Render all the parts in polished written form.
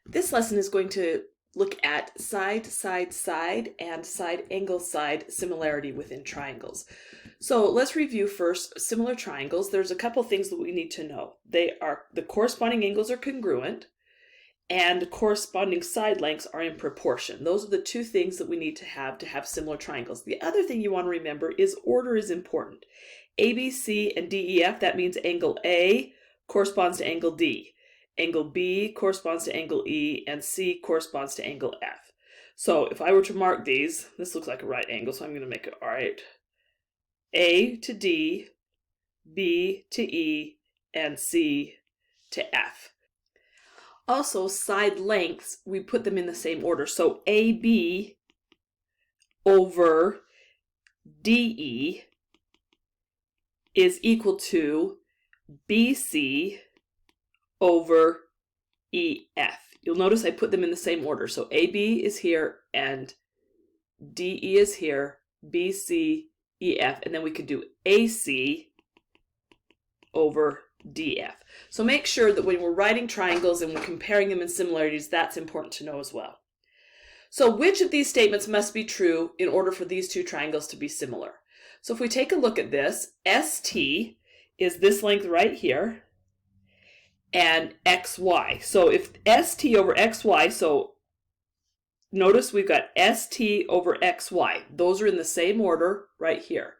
This lesson is going to look at side, side, side, and side angle side similarity within triangles. So let's review first similar triangles. There's a couple things that we need to know. The corresponding angles are congruent and corresponding side lengths are in proportion. Those are the two things that we need to have similar triangles. The other thing you want to remember is order is important. A, B, C, and D, E, F, that means angle A corresponds to angle D. Angle B corresponds to angle E, and C corresponds to angle F. So if I were to mark these, this looks like a right angle, so I'm going to make it right. A to D, B to E, and C to F. Also, side lengths, we put them in the same order. So AB over DE is equal to BC over EF. You'll notice I put them in the same order. So AB is here and DE is here, BC, EF, and then we could do AC over DF. So make sure that when we're writing triangles and we're comparing them in similarities, that's important to know as well. So which of these statements must be true in order for these two triangles to be similar? So if we take a look at this, ST is this length right here, and XY. So if ST over XY, so notice we've got ST over XY. Those are in the same order right here.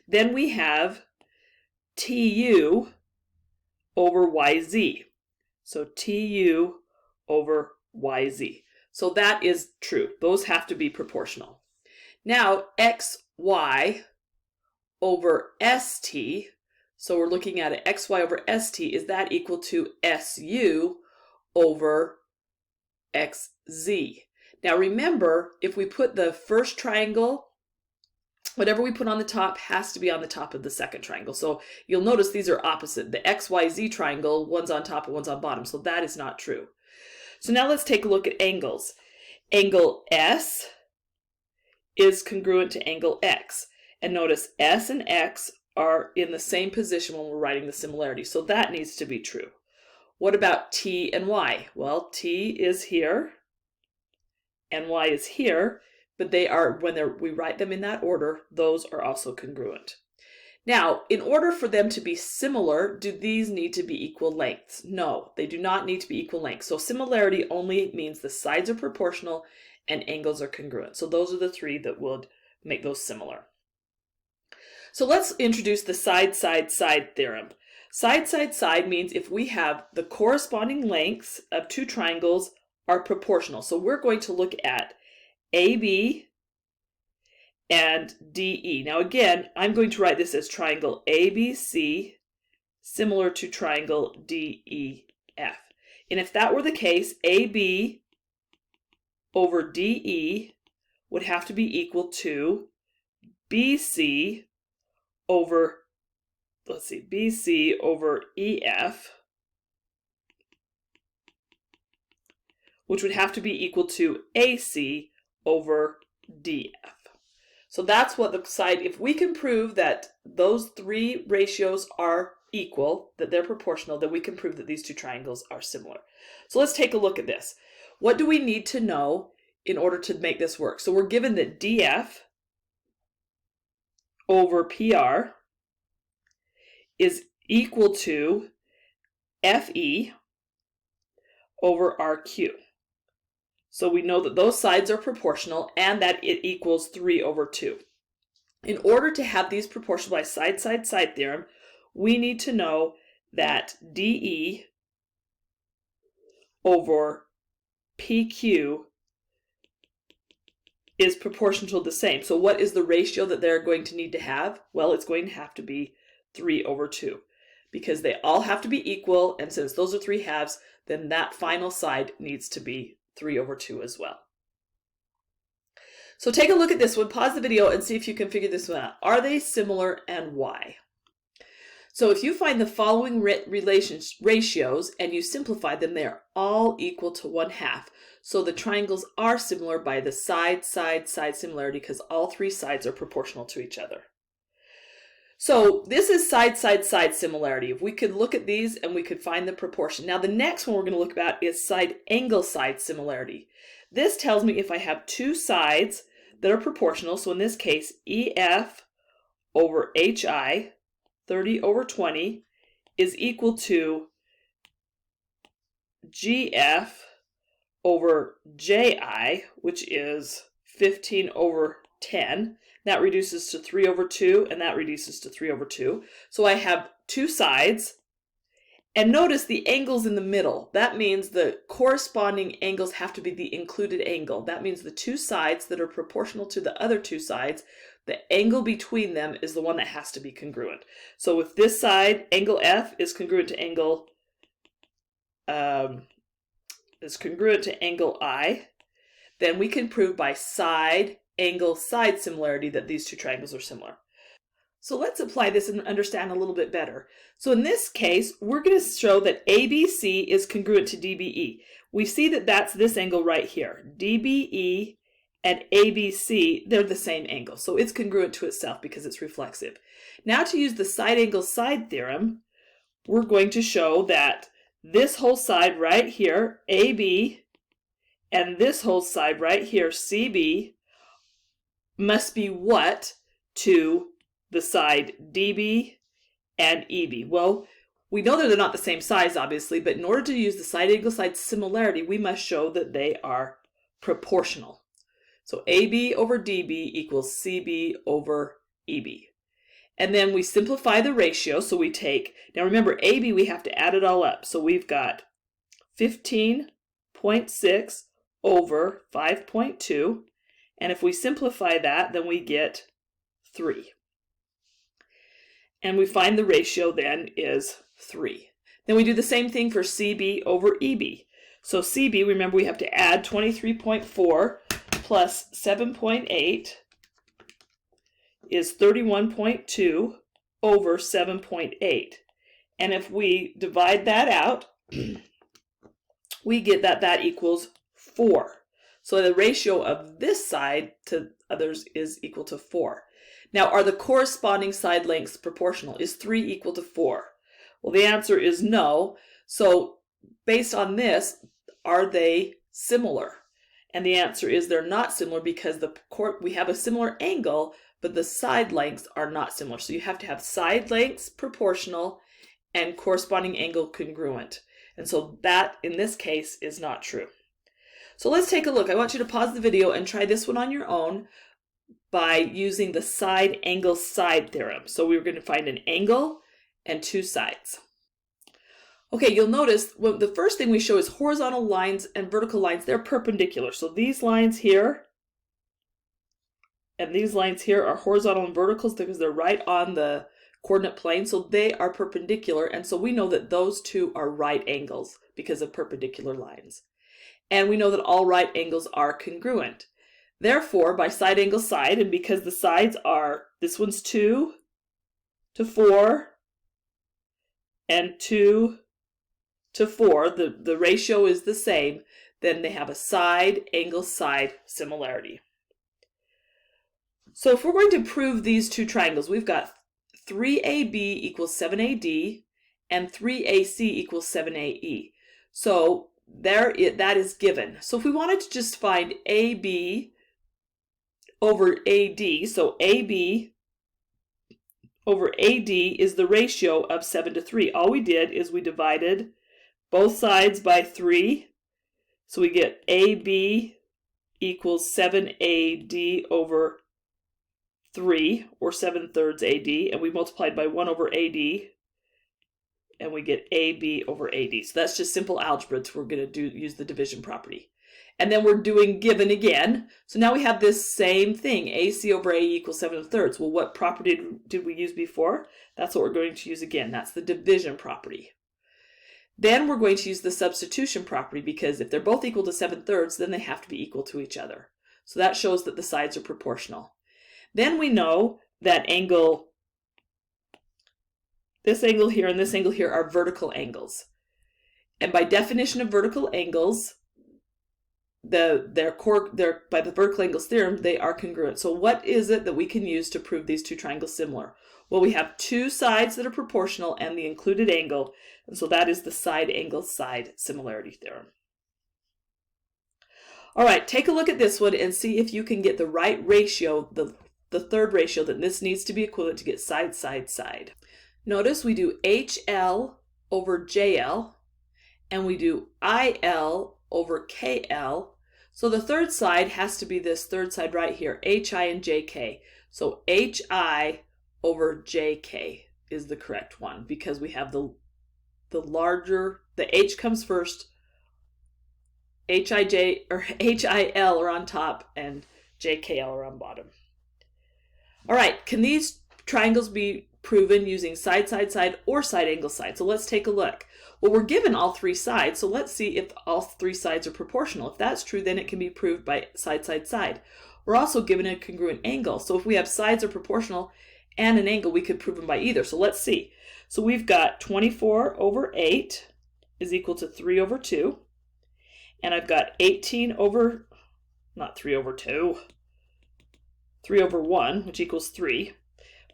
Then we have TU over YZ. So TU over YZ. So that is true. Those have to be proportional. Now XY over ST. So we're looking at it, XY over ST, is that equal to SU over XZ? Now remember, if we put the first triangle, whatever we put on the top has to be on the top of the second triangle. So you'll notice these are opposite. The XYZ triangle, one's on top and one's on bottom. So that is not true. So now let's take a look at angles. Angle S is congruent to angle X. And notice S and X are in the same position when we're writing the similarity. So that needs to be true. What about T and Y? Well, T is here and Y is here, but they are, we write them in that order, those are also congruent. Now, in order for them to be similar, do these need to be equal lengths? No, they do not need to be equal lengths. So similarity only means the sides are proportional and angles are congruent. So those are the three that would make those similar. So let's introduce the side, side, side theorem. Side, side, side means if we have the corresponding lengths of two triangles are proportional. So we're going to look at AB and DE. Now again, I'm going to write this as triangle ABC similar to triangle DEF. And if that were the case, AB over DE would have to be equal to BC over, BC over EF, which would have to be equal to AC over DF. So that's what the side, if we can prove that those three ratios are equal, that they're proportional, then we can prove that these two triangles are similar. So let's take a look at this. What do we need to know in order to make this work? So we're given that DF over PR is equal to FE over RQ. So we know that those sides are proportional and that it equals 3 over 2. In order to have these proportional by side, side, side theorem, we need to know that DE over PQ is proportional to the same. So what is the ratio that they're going to need to have? Well, it's going to have to be 3 over 2 because they all have to be equal, and since those are 3 halves, then that final side needs to be 3 over 2 as well. So take a look at this one, pause the video and see if you can figure this one out. Are they similar and why? So if you find the following ratios and you simplify them, they are all equal to 1/2. So the triangles are similar by the side, side, side similarity because all 3 sides are proportional to each other. So this is side, side, side similarity. If we could look at these and we could find the proportion. Now the next one we're going to look at is side angle side similarity. This tells me if I have two sides that are proportional, so in this case EF over HI, 30 over 20, is equal to GF over JI, which is 15 over 10. That reduces to 3 over 2, and that reduces to 3 over 2. So I have two sides, and notice the angles in the middle. That means the corresponding angles have to be the included angle. That means the two sides that are proportional to the other two sides, the angle between them is the one that has to be congruent. So with this side, angle F is congruent to angle I. Then we can prove by side angle side similarity that these two triangles are similar. So let's apply this and understand a little bit better. So in this case, we're going to show that ABC is congruent to DBE. We see that that's this angle right here. DBE and ABC, they're the same angle. So it's congruent to itself because it's reflexive. Now to use the side angle side theorem, we're going to show that this whole side right here, AB, and this whole side right here, CB, must be what to the side DB and EB? Well, we know that they're not the same size, obviously, but in order to use the side angle side similarity, we must show that they are proportional. So AB over DB equals CB over EB. And then we simplify the ratio, so we take, now remember AB, we have to add it all up. So we've got 15.6 over 5.2. And if we simplify that, then we get 3. And we find the ratio then is 3. Then we do the same thing for CB over EB. So CB, remember we have to add 23.4 plus 7.8 is 31.2 over 7.8. And if we divide that out, we get that that equals 4. So the ratio of this side to others is equal to 4. Now, are the corresponding side lengths proportional? Is 3 equal to 4? Well, the answer is no. So based on this, are they similar? And the answer is they're not similar because we have a similar angle, but the side lengths are not similar. So you have to have side lengths proportional and corresponding angle congruent. And so that, in this case, is not true. So let's take a look. I want you to pause the video and try this one on your own by using the side angle side theorem. So we're going to find an angle and two sides. Okay, you'll notice the first thing we show is horizontal lines and vertical lines. They're perpendicular. So these lines here and these lines here are horizontal and verticals because they're right on the coordinate plane. So they are perpendicular. And so we know that those two are right angles because of perpendicular lines. And we know that all right angles are congruent. Therefore, by side angle side, and because the sides are, this one's 2 to 4 and 2 to 4, the ratio is the same, then they have a side angle side similarity. So if we're going to prove these two triangles, we've got 3AB equals 7AD and 3AC equals 7AE. So that is given. So if we wanted to just find AB over AD, so AB over AD is the ratio of 7 to 3. All we did is we divided both sides by 3. So we get AB equals 7AD over 3, or 7/3 AD, and we multiplied by 1 over AD, and we get AB over AD. So that's just simple algebra. So we're going to use the division property. And then we're doing given again. So now we have this same thing, AC over AE equals 7/3. Well, what property did we use before? That's what we're going to use again. That's the division property. Then we're going to use the substitution property because if they're both equal to 7/3, then they have to be equal to each other. So that shows that the sides are proportional. Then we know that this angle here and this angle here are vertical angles. And by definition of vertical angles, by the vertical angles theorem, they are congruent. So what is it that we can use to prove these two triangles similar? Well, we have two sides that are proportional and the included angle, and so that is the side angle side similarity theorem. All right, take a look at this one and see if you can get the right ratio, the third ratio that this needs to be equivalent to get side, side, side. Notice we do HL over JL, and we do IL over KL. So the third side has to be this third side right here, HI and JK. So HI over JK is the correct one because we have the larger, the H comes first, HIJ or HIL are on top and JKL are on bottom. All right, can these triangles be proven using side, side, side or side angle side? So let's take a look. Well, we're given all three sides, so let's see if all three sides are proportional. If that's true, then it can be proved by side, side, side. We're also given a congruent angle. So if we have sides are proportional and an angle, we could prove them by either. So let's see. So we've got 24 over 8 is equal to 3 over 2. And I've got 18 over, not 3 over 2, 3 over 1, which equals 3.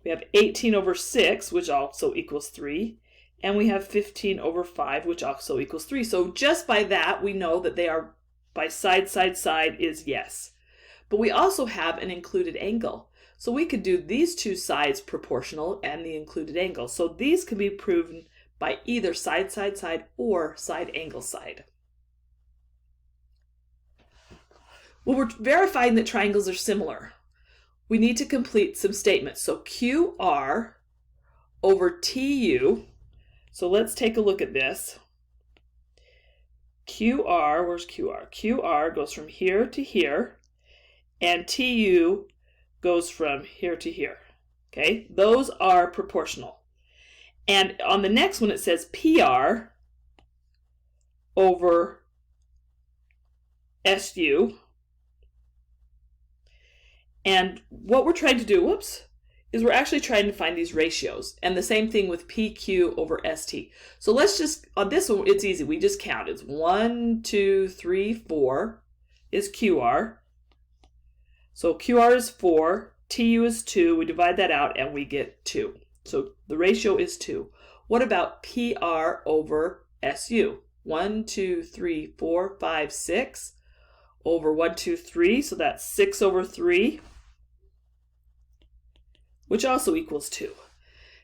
We have 18 over 6, which also equals 3. And we have 15 over 5, which also equals 3. So just by that, we know that they are by side, side, side is yes. But we also have an included angle. So we could do these two sides proportional and the included angle. So these can be proven by either side, side, side or side angle side. Well, we're verifying that triangles are similar. We need to complete some statements. So QR over TU, so let's take a look at this. QR, where's QR? QR goes from here to here, and TU goes from here to here. Okay, those are proportional. And on the next one it says PR over SU. And what we're trying to do, is we're actually trying to find these ratios. And the same thing with PQ over ST. So let's just, on this one, it's easy. We just count. It's 1, 2, 3, 4 is QR. So QR is 4, TU is 2. We divide that out and we get 2. So the ratio is 2. What about PR over SU? 1, 2, 3, 4, 5, 6 over 1, 2, 3. So that's 6 over 3. Which also equals 2.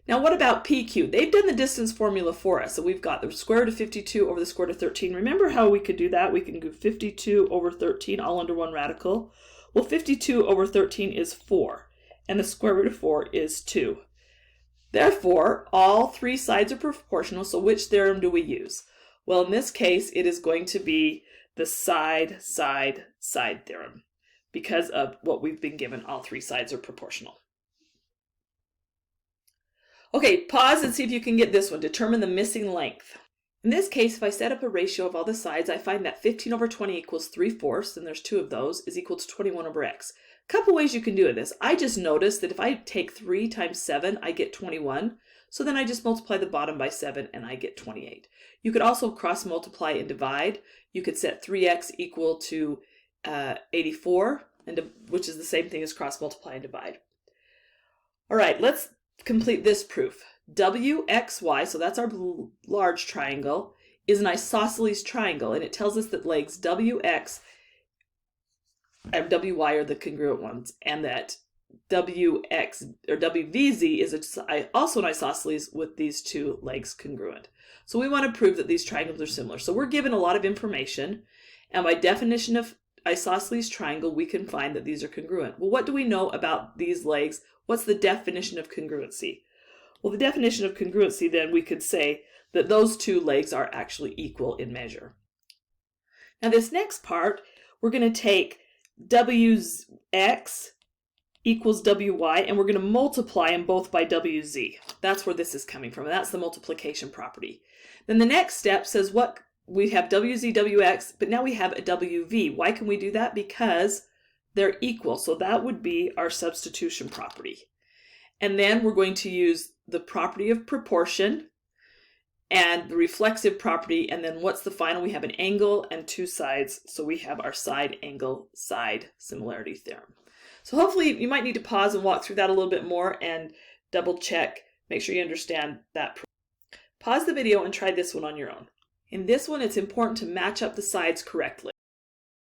Now what about PQ? They've done the distance formula for us. So we've got the square root of 52 over the square root of 13. Remember how we could do that? We can do 52 over 13 all under one radical. Well, 52 over 13 is 4. And the square root of 4 is 2. Therefore, all three sides are proportional. So which theorem do we use? Well, in this case, it is going to be the side, side, side theorem. Because of what we've been given, all three sides are proportional. Okay, pause and see if you can get this one. Determine the missing length. In this case, if I set up a ratio of all the sides, I find that 15 over 20 equals 3/4, and there's 2 of those, is equal to 21 over x. A couple ways you can do this. I just noticed that if I take 3 times 7, I get 21. So then I just multiply the bottom by 7 and I get 28. You could also cross multiply and divide. You could set 3x equal to 84, which is the same thing as cross multiply and divide. All right, let's complete this proof. WXY, so that's our large triangle, is an isosceles triangle, and it tells us that legs WX and WY are the congruent ones, and that WX or WVZ is also an isosceles with these two legs congruent. So we want to prove that these triangles are similar. So we're given a lot of information, and by definition of isosceles triangle, we can find that these are congruent. Well, what do we know about these legs? What's the definition of congruency? Well, the definition of congruency, then, we could say that those two legs are actually equal in measure. Now, this next part, we're going to take WX equals WY, and we're going to multiply them both by WZ. That's where this is coming from, and that's the multiplication property. Then the next step says what we have WZ, WX, but now we have a WV. Why can we do that? Because they're equal. So that would be our substitution property. And then we're going to use the property of proportion and the reflexive property. And then what's the final? We have an angle and two sides. So we have our side angle side similarity theorem. So hopefully you might need to pause and walk through that a little bit more and double check, make sure you understand that. Pause the video and try this one on your own. In this one, it's important to match up the sides correctly.